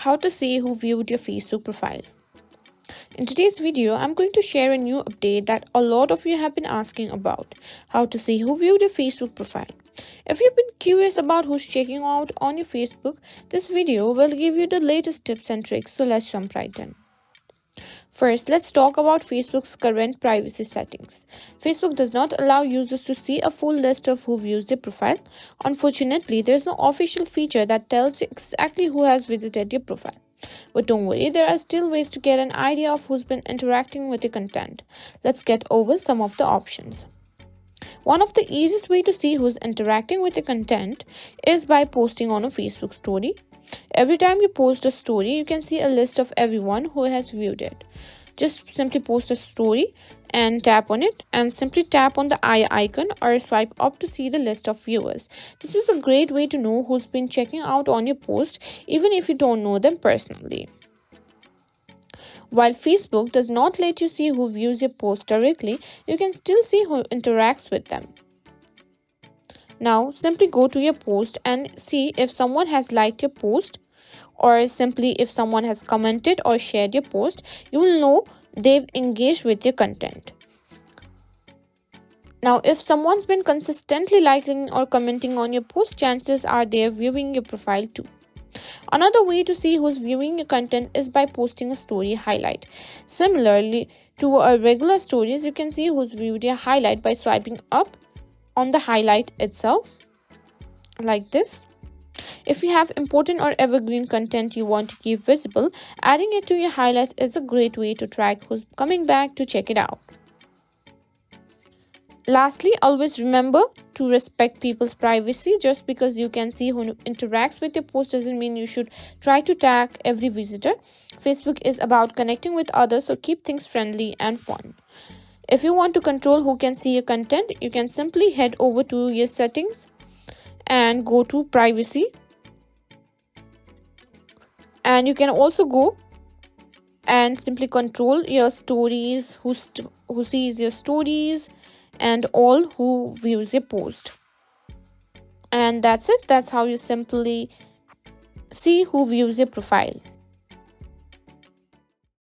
How to see who viewed your Facebook profile. In today's video, I'm going to share a new update that a lot of you have been asking about: how to see who viewed your Facebook profile. If you've been curious about who's checking out on your Facebook, this video will give you the latest tips and tricks, so let's jump right in. First, let's talk about Facebook's current privacy settings. Facebook does not allow users to see a full list of who views their profile. Unfortunately, there is no official feature that tells you exactly who has visited your profile. But don't worry, there are still ways to get an idea of who's been interacting with your content. Let's get over some of the options. One of the easiest way to see who's interacting with your content is by posting on a Facebook story. Every time you post a story, you can see a list of everyone who has viewed it. Just simply post a story and tap on it, and simply tap on the eye icon or swipe up to see the list of viewers. This is a great way to know who's been checking out on your post, even if you don't know them personally. While Facebook does not let you see who views your post directly, you can still see who interacts with them. Now, simply go to your post and see if someone has liked your post, or simply if someone has commented or shared your post. You will know they've engaged with your content. Now, if someone's been consistently liking or commenting on your post, chances are they're viewing your profile too. Another way to see who's viewing your content is by posting a story highlight. Similarly to a regular stories, you can see who's viewed your highlight by swiping up on the highlight itself, like this. If you have important or evergreen content you want to keep visible, adding it to your highlights is a great way to track who's coming back to check it out. Lastly, always remember to respect people's privacy. Just because you can see who interacts with your post doesn't mean you should try to tag every visitor. Facebook is about connecting with others, so keep things friendly and fun. If you want to control who can see your content, you can simply head over to your settings and go to privacy. And you can also go and simply control your stories, who sees your stories, and all who views your post. And that's it. That's how you simply see who views your profile.